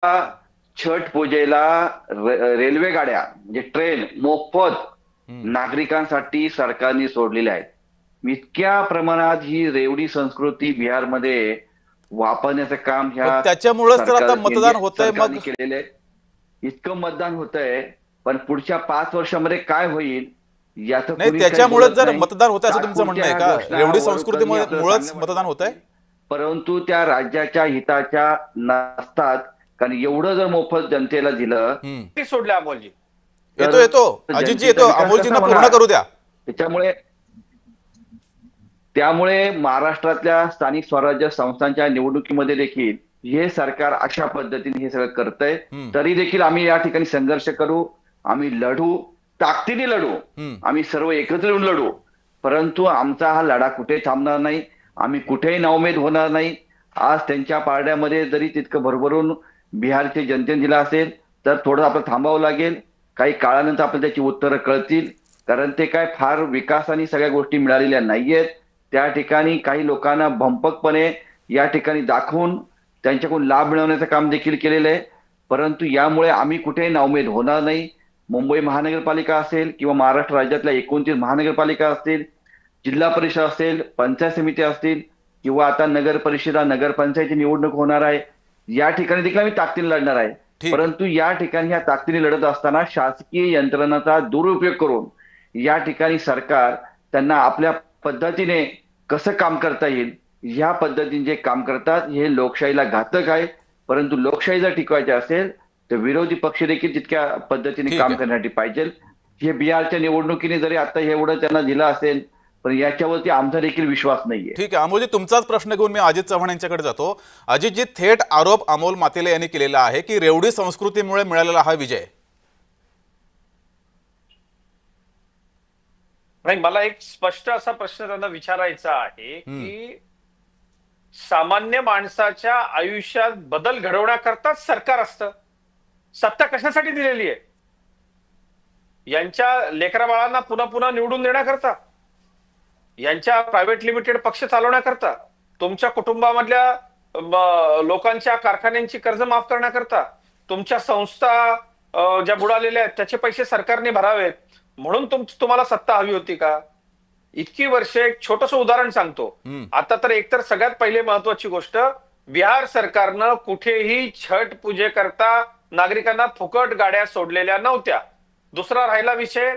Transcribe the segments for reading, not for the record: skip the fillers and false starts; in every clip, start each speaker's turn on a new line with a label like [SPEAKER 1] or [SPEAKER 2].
[SPEAKER 1] छठ पूजेला रेल्वे गाड्या म्हणजे ट्रेन मोफत नागरिकांसाठी सरकारने सोडलेल्या आहेत। इतक्या प्रमाणात ही रेवडी संस्कृती बिहारमध्ये वापरण्याचं काम
[SPEAKER 2] पण
[SPEAKER 1] ह्या
[SPEAKER 2] त्याच्यामुळेच तर आता
[SPEAKER 1] सरकार इंडिया
[SPEAKER 2] मतदान होतंय
[SPEAKER 1] सरकारने
[SPEAKER 2] मग.
[SPEAKER 1] केलेलं आहे। इतकं मतदान होतंय, पण पुढच्या 5 वर्षामध्ये काय होईल याचं
[SPEAKER 2] नाही,
[SPEAKER 1] कुणीच काही
[SPEAKER 2] त्याच्यामुळेच
[SPEAKER 1] बोलत
[SPEAKER 2] जर
[SPEAKER 1] नाही।
[SPEAKER 2] मतदान होतंय असं तुमचं म्हणणं
[SPEAKER 1] तात्पुरत्या
[SPEAKER 2] आहे
[SPEAKER 1] ह्या
[SPEAKER 2] का?
[SPEAKER 1] घोषणा
[SPEAKER 2] रेवडी
[SPEAKER 1] वरून करून आपल्याला
[SPEAKER 2] संस्कृतीमुळेच
[SPEAKER 1] चांगलं
[SPEAKER 2] मतदान
[SPEAKER 1] वाटतं,
[SPEAKER 2] होतंय?
[SPEAKER 1] परंतु त्या राज्याच्या हिताच्या नसतात। कारण एवढं जर मोफत जनतेला दिलं
[SPEAKER 2] हम्म.
[SPEAKER 3] सोडले अमोलजी.
[SPEAKER 2] येतो
[SPEAKER 1] तर
[SPEAKER 2] येतो अजितजी,
[SPEAKER 1] जनतेचा
[SPEAKER 2] येतो,
[SPEAKER 1] विकास कसा
[SPEAKER 2] अमोलजींना पूर्ण
[SPEAKER 1] होणार?
[SPEAKER 2] करू द्या.
[SPEAKER 1] त्याच्यामुळे त्यामुळे महाराष्ट्रातल्या स्थानिक स्वराज्य संस्थांच्या निवडणुकीमध्ये देखील हे सरकार अशा पद्धतीने हे सगळं करतंय।
[SPEAKER 2] हम्म.
[SPEAKER 1] तरी देखील आम्ही या ठिकाणी संघर्ष करू, आम्ही लढू, ताकदीने लढू,
[SPEAKER 2] हम्म.
[SPEAKER 1] आम्ही सर्व एकत्र येऊन लढू। परंतु आमचा हा लढा कुठे थांबणार नाही, आम्ही कुठेही नाउमेद होणार नाही। आज त्यांच्या पारड्यामध्ये जरी तितकं भरभरून बिहारच्या जनतेने दिला असेल तर थोडं आपलं थांबावं लागेल। काही काळानंतर आपल्याला त्याची उत्तरं कळतील, कारण ते काय फार विकासाने सगळ्या गोष्टी मिळालेल्या नाहीयेत। त्या ठिकाणी काही लोकांना भंपकपणे या ठिकाणी दाखवून त्यांच्याकडून लाभ मिळवण्याचं काम देखील केलेलं आहे। परंतु यामुळे आम्ही कुठेही नाउमेद होणार नाही। मुंबई महानगरपालिका असेल किंवा महाराष्ट्र राज्यातल्या 29 महानगरपालिका असतील, जिल्हा परिषद असेल, पंचायत समिती असतील किंवा आता नगर परिषदा नगरपंचायती निवडणूक होणार आहे, या ठिकाणी देखील आम्ही ताकदीने लढणार आहे।
[SPEAKER 2] ठीक.
[SPEAKER 1] परंतु या ठिकाणी ह्या ताकदीने लढत असताना शासकीय यंत्रणाचा दुरुपयोग करून या ठिकाणी सरकार त्यांना आपल्या पद्धतीने कसं काम करता येईल ह्या पद्धतीने जे काम करतात हे लोकशाहीला घातक आहे। परंतु लोकशाही जर टिकवायची असेल तर विरोधी पक्ष देखील तितक्या पद्धतीने
[SPEAKER 2] ठीक
[SPEAKER 1] काम
[SPEAKER 2] आहे.
[SPEAKER 1] करण्यासाठी पाहिजे। हे बिहारच्या निवडणुकीने जरी आता हे एवढं त्यांना दिलं असेल, पण याच्यावरती आमचा देखील विश्वास नाहीये।
[SPEAKER 2] ठीक आहे अमोलजी, तुमचाच प्रश्न घेऊन मी अजित चव्हाण यांच्याकडे जातो. अजितजी, थेट आरोप अमोल मातेले यांनी केलेला आहे की रेवडी संस्कृतीमुळे मिळालेला हा विजय.
[SPEAKER 3] नाही, मला एक स्पष्ट असा प्रश्न त्यांना विचारायचा आहे की सामान्य माणसाच्या आयुष्यात बदल घडवण्याकरताच सरकार असतं, सत्ता कशासाठी दिलेली आहे? यांच्या लेकरा बाळांना पुन्हा पुन्हा निवडून देण्याकरता, यांच्या प्रायव्हेट लिमिटेड पक्ष चालवण्याकरता, तुमच्या कुटुंबामधल्या लोकांच्या कारखान्यांची कर्ज माफ करण्याकरता, तुमच्या संस्था ज्या बुडालेल्या आहेत त्याचे पैसे सरकारने भरावेत म्हणून तुम्हाला सत्ता हवी होती का? इतकी वर्षे एक छोटंसं उदाहरण सांगतो. आता तर एकतर सगळ्यात पहिले महत्वाची गोष्ट, बिहार सरकारनं कुठेही छठ पूजेकरता नागरिकांना फुकट गाड्या सोडलेल्या नव्हत्या. दुसरा राहिला विषय,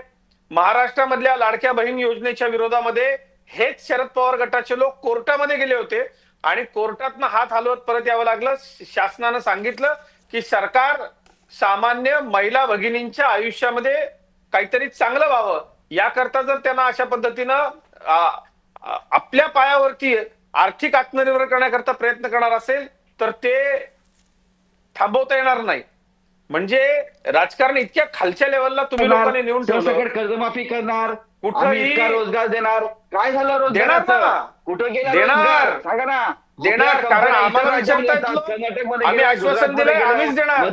[SPEAKER 3] महाराष्ट्रामधल्या लाडक्या बहीण योजनेच्या विरोधामध्ये हेच शरद पवार गटाचे लोक कोर्टामध्ये गेले होते आणि कोर्टातनं हात हलवत परत यावं लागलं। शासनानं सांगितलं की सरकार सामान्य महिला भगिनींच्या आयुष्यामध्ये काहीतरी चांगलं व्हावं याकरता जर त्यांना अशा पद्धतीनं आपल्या पायावरती आर्थिक आत्मनिर्भर करण्याकरता प्रयत्न करणार असेल तर ते थांबवता येणार नाही। म्हणजे राजकारण इतक्या खालच्या लेवलला तुम्ही लोकांनी नेऊन ठेवलं।
[SPEAKER 1] कर्जमाफी करणार,
[SPEAKER 3] कुठेही
[SPEAKER 1] रोजगार देणार, काय झालं रोजगार?
[SPEAKER 3] कुठं गेला? देणार,
[SPEAKER 1] सांगा ना।
[SPEAKER 3] देणार, कारण आम्हाला विचारतायत लोक, आम्ही आश्वासन दिलंय आम्हीच देणार।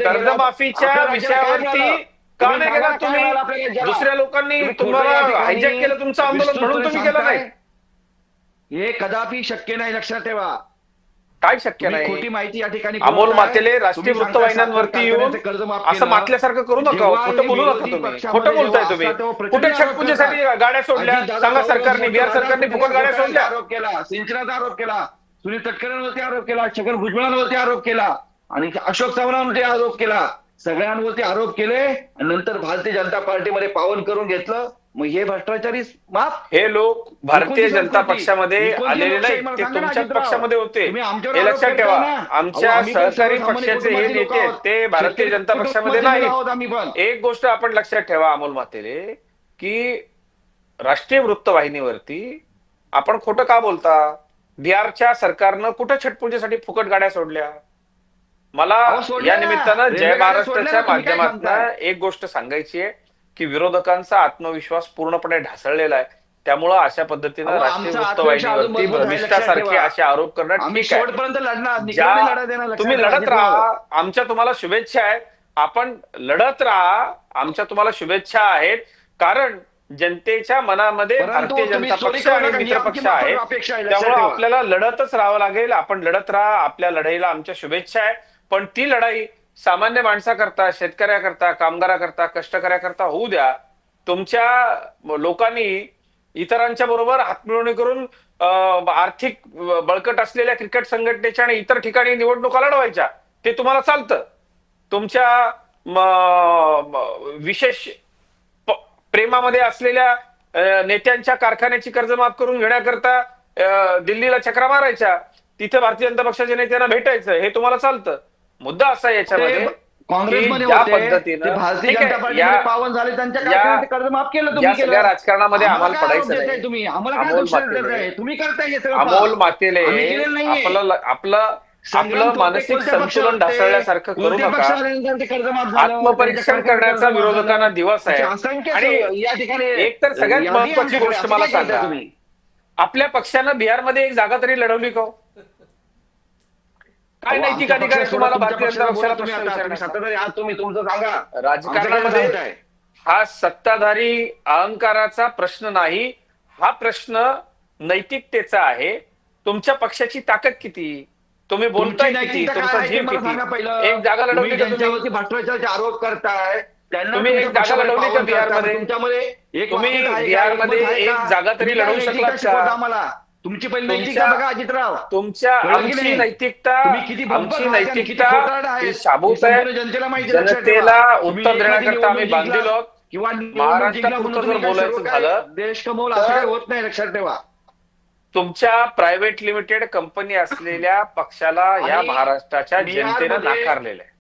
[SPEAKER 3] कर्जमाफीच्या विषयावरती का नाही केला तुम्ही? दुसऱ्या लोकांनी तुम्हाला हायजॅक केलं तुमचं आंदोलन म्हणून तुम्ही केलं नाही?
[SPEAKER 1] हे कदापि शक्य नाही, लक्षात ठेवा।
[SPEAKER 3] काय शक्य नाही?
[SPEAKER 1] खोटी माहिती या ठिकाणी
[SPEAKER 3] अमोल मातेले राष्ट्रीय वृत्तवाहिन्यांवरती येऊन असं मातल्यासारखं करू नका, खोटं बोलू नका तुम्ही। खोटं बोलताय तुम्ही। कुठे छठ पूजेसाठी गाड्या सोडल्या सांगा सरकारने? बिहार सरकारने फुकट गाड्या सोडल्या?
[SPEAKER 1] आरोप केला, सिंचनाचा आरोप केला, सुनील तटकरेंवरती आरोप केला, छगन भुजबळांवरती आरोप केला आणि अशोक चव्हाणांवरती आरोप केला। सगळ्यांवरती आरोप केले आणि नंतर भारतीय जनता पार्टीमध्ये पावन करून घेतलं। मग हे भ्रष्टाचारी माफ?
[SPEAKER 3] हे लोक भारतीय जनता पक्षामध्ये आलेले नाही, ते तुमच्याच पक्षामध्ये होते, हे लक्षात ठेवा। आमच्या सहकारी पक्षाचे हे नेते ते भारतीय जनता पक्षामध्ये नाही। एक गोष्ट आपण लक्षात ठेवा अमोल मातेले, की राष्ट्रीय वृत्तवाहिनीवरती आपण खोटं का बोलता? बिहारच्या सरकारनं कुठं छठ पूजेसाठी फुकट गाड्या सोडल्या? मला या निमित्तानं जय महाराष्ट्राच्या माध्यमातून एक गोष्ट सांगायची आहे की विरोधकांचा आत्मविश्वास पूर्णपणे ढासळलेला आहे। त्यामुळं अशा पद्धतीनं राष्ट्रीय वृत्तवाहिनीवरती भ्रष्टासारखे असे आरोप करणं ठीक आहे। तुम्ही लढत राहा, आमच्या तुम्हाला शुभेच्छा आहेत। आपण लढत राहा, आमच्या तुम्हाला शुभेच्छा आहेत, कारण जनतेच्या मनामध्ये भारतीय जनता पक्ष आणि मित्र पक्ष आहे, त्यामुळे आपल्याला लढतच राहावं लागेल। आपण लढत राहा, आपल्या लढाईला आमच्या शुभेच्छा आहे। पण ती लढाई सामान्य माणसाकरता, शेतकऱ्याकरता, कामगाराकरता, कष्टकऱ्याकरता होऊ द्या. तुमच्या लोकांनी इतरांच्या बरोबर हातमिळवणी करून आर्थिक बळकट असलेल्या क्रिकेट संघटनेच्या आणि इतर ठिकाणी निवडणुका लढवायच्या, ते तुम्हाला चालतं. तुमच्या विशेष प्रेमामध्ये असलेल्या नेत्यांच्या कारखान्याची कर्ज माफ करून घेण्याकरता दिल्लीला चक्रा मारायच्या, तिथे भारतीय जनता पक्षाच्या नेत्यांना भेटायचं, हे तुम्हाला चालतं. मुद्दा असा आहे याच्यामध्ये
[SPEAKER 1] काँग्रेसमध्ये
[SPEAKER 3] की ज्या
[SPEAKER 1] होते,
[SPEAKER 3] पद्धतीनं
[SPEAKER 1] ते भारतीय
[SPEAKER 3] ठीक आहे,
[SPEAKER 1] जनता पार्टीमध्ये पावन झाले, त्यांच्या कारखान्याचे कर्ज माफ केलं तुम्ही.
[SPEAKER 3] या सगळ्या राजकारणामध्ये आम्हाला पडायचं
[SPEAKER 1] देताय
[SPEAKER 3] नाही.
[SPEAKER 1] तुम्ही, आम्हाला काय
[SPEAKER 3] अमोल
[SPEAKER 1] दोष
[SPEAKER 3] मातेले,
[SPEAKER 1] देताय? तुम्ही करताय हे सगळं.
[SPEAKER 3] अमोल मातेले,
[SPEAKER 1] आम्ही केलेलं नाहीये.
[SPEAKER 3] आपलं मानसिक संतुलन ढासळल्यासारखं करू नका. आत्मपरीक्षण करण्याचा विरोधकांना दिवस आहे. आणि
[SPEAKER 1] या ठिकाणी
[SPEAKER 3] एक तर सगळ्यात महत्वाची गोष्ट मला सांगा, आपल्या पक्षानं बिहारमध्ये एक जागा तरी लढवली का? काय नैतिक अधिकार आहे तुम्हाला भारतीय जनता पक्षाला प्रश्न विचारण्याचा?
[SPEAKER 1] तुम्ही तुमचं सांगा.
[SPEAKER 3] राजकारणामध्ये हा सत्ताधारी अहंकाराचा प्रश्न नाही, हा प्रश्न नैतिकतेचा आहे. तुमच्या पक्षाची ताकद किती, तुम्ही बोलताय किती, तुमचा जीव किती? एक जागा लढवली का तुम्ही?
[SPEAKER 1] भ्रष्टाचाराचे आरोप करताय,
[SPEAKER 3] तुम्ही एक जागा लढवली का बिहारमध्ये? तुम्ही बिहारमध्ये एक जागा तरी लढवू शकलात का?
[SPEAKER 1] तुमची पहिली नैतिकता बघा अजितराव.
[SPEAKER 3] आमची नैतिकता ही शाबूत आहे.
[SPEAKER 1] जनतेला माहिती,
[SPEAKER 3] जनतेला उत्तर देण्याकरता आम्ही बांधलेलो आहोत.
[SPEAKER 1] किंवा
[SPEAKER 3] महाराष्ट्रापुरतं जर बोलायचं झालं,
[SPEAKER 1] देश कमवला असं काही होत नाही, लक्षात ठेवा.
[SPEAKER 3] तुमच्या प्रायव्हेट लिमिटेड कंपनी असलेल्या पक्षाला या महाराष्ट्राच्या जनतेनं नाकारलेलं आहे.